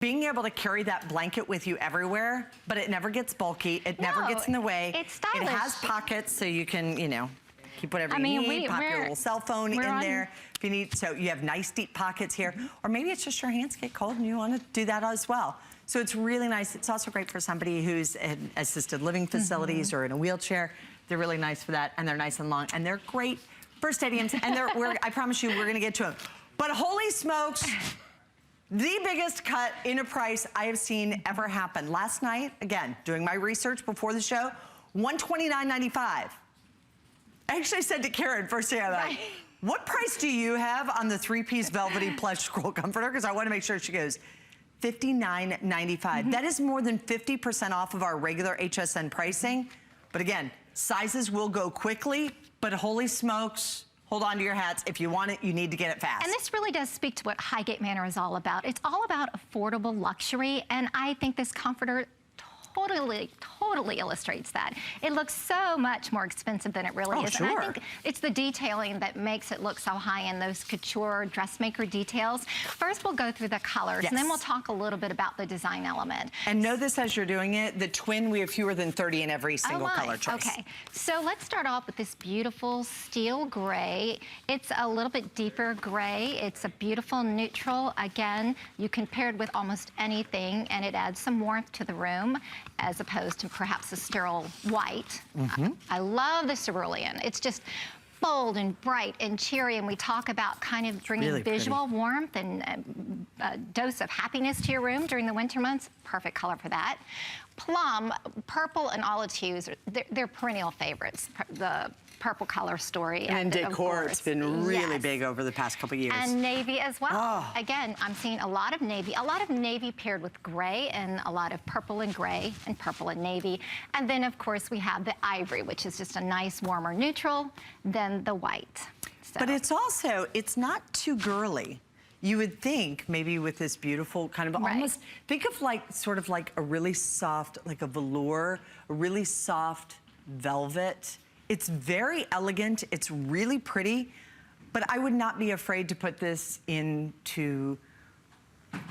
being able to carry that blanket with you everywhere, but it never gets bulky. It never gets in the way. It's stylish. It has pockets so you can, you know, keep whatever you need, pop your little cell phone in there if you need. So you have nice deep pockets here. Or maybe it's just your hands get cold and you want to do that as well. So it's really nice. It's also great for somebody who's in assisted living facilities or in a wheelchair. They're really nice for that, and they're nice and long, and they're great for stadiums. And I promise you, we're going to get to them. But holy smokes, the biggest cut in a price I have seen ever happen. Last night, again, doing my research before the show, $129.95. I actually said to Karen first thing, I'm like, what price do you have on the 3-piece Velvety Plush Scroll Comforter? Because I want to make sure. She goes, $59.95. That is more than 50% off of our regular HSN pricing. But again, sizes will go quickly, but holy smokes, hold on to your hats. If you want it, you need to get it fast. And this really does speak to what Highgate Manor is all about. It's all about affordable luxury, and I think this comforter totally illustrates that. It looks so much more expensive than it really is. Sure. And I think it's the detailing that makes it look so high-end, those couture dressmaker details. First, we'll go through the colors, and then we'll talk a little bit about the design element. And know this as you're doing it, the twin, we have fewer than 30 in every single color choice. Okay, so let's start off with this beautiful steel gray. It's a little bit deeper gray. It's a beautiful neutral. Again, you can pair it with almost anything, and it adds some warmth to the room, as opposed to perhaps a sterile white. I love the cerulean. It's just bold and bright and cheery, and we talk about kind of bringing really visual warmth and a dose of happiness to your room during the winter months. Perfect color for that. Plum, purple, and olive hues, they're perennial favorites. The purple color story. And decor, it's been really big over the past couple years. And navy as well. Again, I'm seeing a lot of navy paired with gray, and a lot of purple and gray, and purple and navy. And then, of course, we have the ivory, which is just a nice, warmer neutral than the white. So. But it's also, it's not too girly. You would think maybe with this beautiful kind of almost, think of like, sort of like a really soft, like a velour, a really soft velvet. It's very elegant, it's really pretty, but I would not be afraid to put this into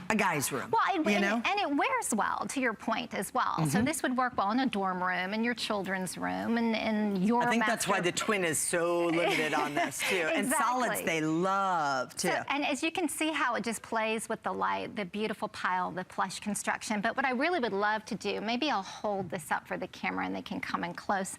a guy's room, well, you know? And it wears well, to your point as well. So this would work well in a dorm room, in your children's room, and in your I think that's why the twin is so limited on this too. And solids they love too. So, and as you can see how it just plays with the light, the beautiful pile, the plush construction. But what I really would love to do, maybe I'll hold this up for the camera and they can come in close.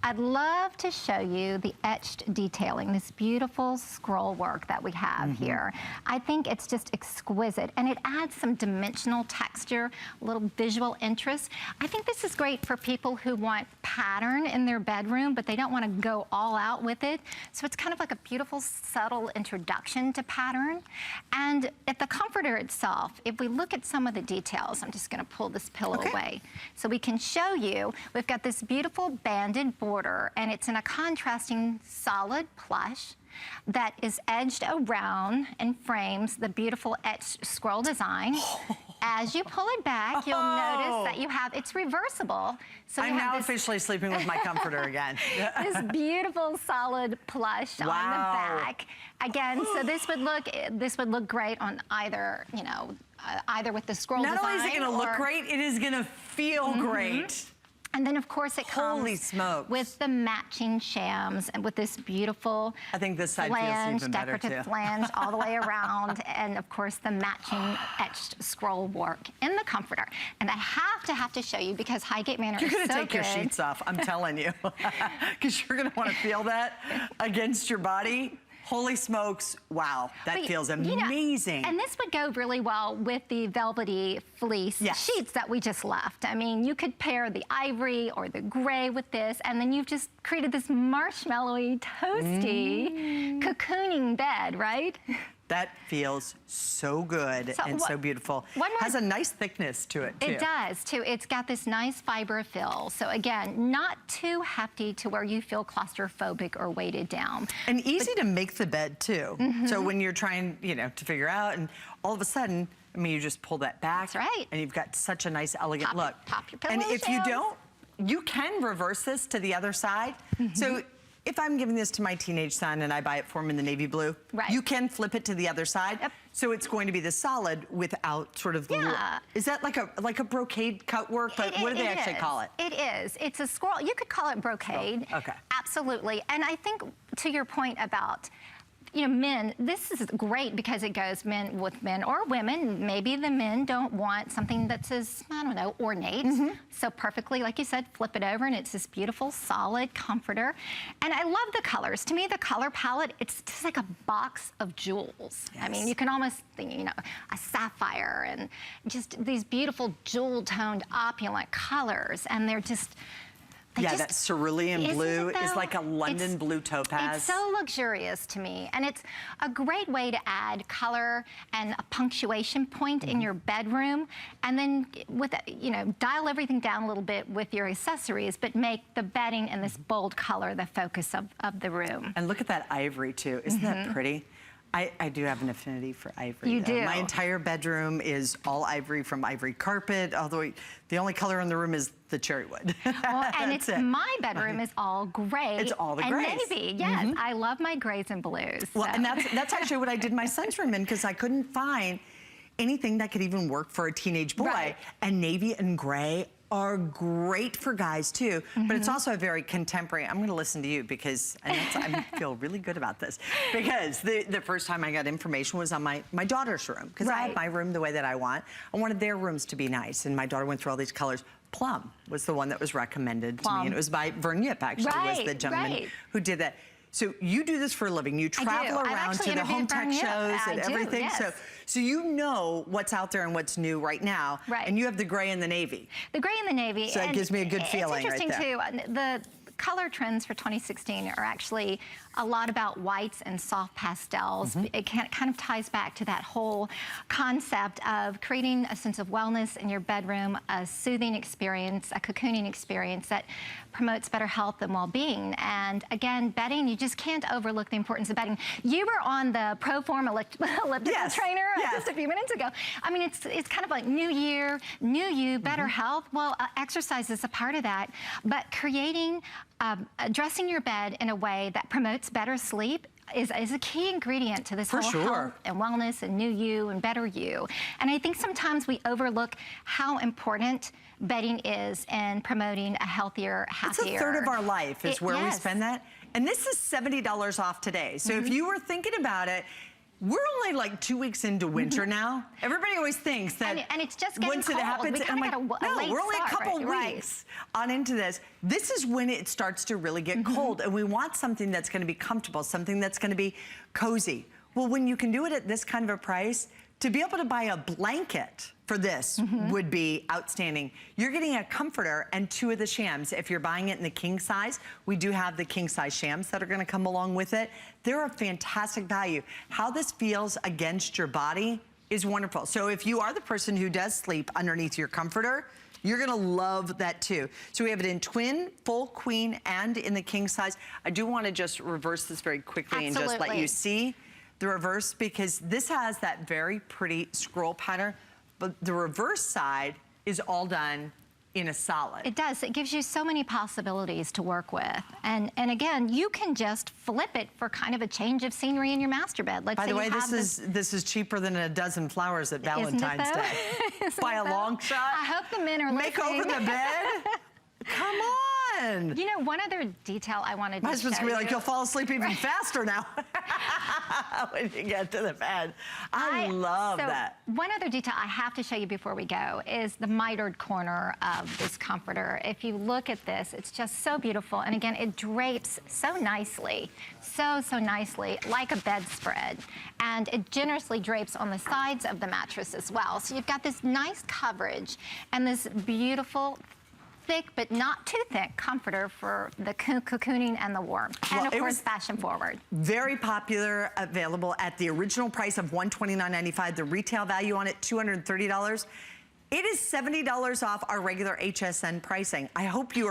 I'd love to show you the etched detailing, this beautiful scroll work that we have here. I think it's just exquisite, and it adds some dimensional texture, a little visual interest. I think this is great for people who want pattern in their bedroom, but they don't want to go all out with it. So it's kind of like a beautiful, subtle introduction to pattern. And at the comforter itself, if we look at some of the details, I'm just going to pull this pillow away so we can show you. We've got this beautiful banded border, and it's in a contrasting solid plush that is edged around and frames the beautiful etched scroll design. As you pull it back, you'll notice that you have, it's reversible. So I'm now officially sleeping with my comforter again. This beautiful solid plush on the back. Again, so this would look great on either, you know, either with the scroll design. Not only is it going to look great, it is going to feel great. And then, of course, it comes with the matching shams and with this beautiful I think this side feels even better, decorative flange all the way around, and of course the matching etched scroll work in the comforter. And I have to show you, because Highgate Manor is so good. You're gonna take your sheets off, I'm telling you, because you're gonna want to feel that against your body. Holy smokes, wow, that feels amazing. You know, and this would go really well with the velvety fleece sheets that we just left. I mean, you could pair the ivory or the gray with this, and then you've just created this marshmallowy, toasty, cocooning bed, right? That feels so good and so beautiful. Has a nice thickness to it, too. It does, too. It's got this nice fiber fill. So, again, not too hefty to where you feel claustrophobic or weighted down. And easy to make the bed, too. So when you're trying, you know, to figure out, and all of a sudden, I mean, you just pull that back. That's right. And you've got such a nice, elegant look. Pop your pillow And if you don't, you can reverse this to the other side. So if I'm giving this to my teenage son and I buy it for him in the navy blue, you can flip it to the other side. So it's going to be the solid without sort of the, is that like a brocade cut work? But what do they actually call it? It is. It's a scroll. You could call it brocade. Oh, okay. Absolutely. And I think to your point about, you know, men, this is great because it goes men with men or women. Maybe the men don't want something that's as, I don't know, ornate. So perfectly, like you said, flip it over and it's this beautiful, solid comforter. And I love the colors. To me, the color palette, it's just like a box of jewels. I mean, you can almost think, you know, a sapphire and just these beautiful jewel-toned, opulent colors. And they're just... that cerulean blue is like a London blue topaz. It's so luxurious to me, and it's a great way to add color and a punctuation point in your bedroom, and then with, you know, dial everything down a little bit with your accessories, but make the bedding and this bold color the focus of the room. And look at that ivory too. Isn't that pretty? I do have an affinity for ivory. You do. My entire bedroom is all ivory from ivory carpet, although the only color in the room is the cherry wood. Well, and my bedroom is all gray. It's all the grays. And navy, yes. I love my grays and blues. Well, and that's actually what I did my son's room in, because I couldn't find anything that could even work for a teenage boy. Right. And navy and gray are great for guys too, but it's also a very contemporary. I'm gonna listen to you because I feel really good about this, because the first time I got information was on my daughter's room, because I have my room the way that I want. I wanted their rooms to be nice, and my daughter went through all these colors. Plum was the one that was recommended to me, and it was by Vern Yip, actually, was the gentleman who did that. So you do this for a living. You travel around to the home tech shows and everything. So you know what's out there and what's new right now. And you have the gray and the navy. The gray and the navy. So it gives me a good feeling right there. It's interesting too. The color trends for 2016 are actually a lot about whites and soft pastels. It kind of ties back to that whole concept of creating a sense of wellness in your bedroom, a soothing experience, a cocooning experience that promotes better health and well-being. And again, bedding, you just can't overlook the importance of bedding. You were on the ProForm elliptical trainer just a few minutes ago. I mean, it's kind of like new year, new you, better health. Well, exercise is a part of that, but creating, dressing your bed in a way that promotes better sleep is a key ingredient to this whole health and wellness and new you and better you. And I think sometimes we overlook how important bedding is in promoting a healthier, happier. It's a third of our life is where we spend that. And this is $70 off today. So if you were thinking about it, we're only like 2 weeks into winter now. Everybody always thinks that and it's just getting once cold. it happens, we kind of got a late we're only a couple start, weeks on into this. This is when it starts to really get cold, and we want something that's going to be comfortable, something that's going to be cozy. Well, when you can do it at this kind of a price, to be able to buy a blanket for this would be outstanding. You're getting a comforter and 2 of the shams. If you're buying it in the king size, we do have the king size shams that are gonna come along with it. They're a fantastic value. How this feels against your body is wonderful. So if you are the person who does sleep underneath your comforter, you're gonna love that too. So we have it in twin, full queen, and in the king size. I do wanna just reverse this very quickly and just let you see the reverse, because this has that very pretty scroll pattern, but the reverse side is all done in a solid. It does. It gives you so many possibilities to work with. And again, you can just flip it for kind of a change of scenery in your master bed. Let's By the way, this is cheaper than a dozen flowers at Valentine's Day. By a long shot. I hope the men are Make listening. over the bed? Come on. You know, one other detail I wanted to show you. My husband's gonna be like, you'll fall asleep even faster now when you get to the bed. I love that. One other detail I have to show you before we go is the mitered corner of this comforter. If you look at this, it's just so beautiful. And again, it drapes so nicely, so nicely, like a bedspread. And it generously drapes on the sides of the mattress as well. So you've got this nice coverage and this beautiful, thick but not too thick comforter for the cocooning and the warmth. And of course, fashion forward. Very popular, available at the original price of $129.95. The retail value on it, $230. It is $70 off our regular HSN pricing. I hope you are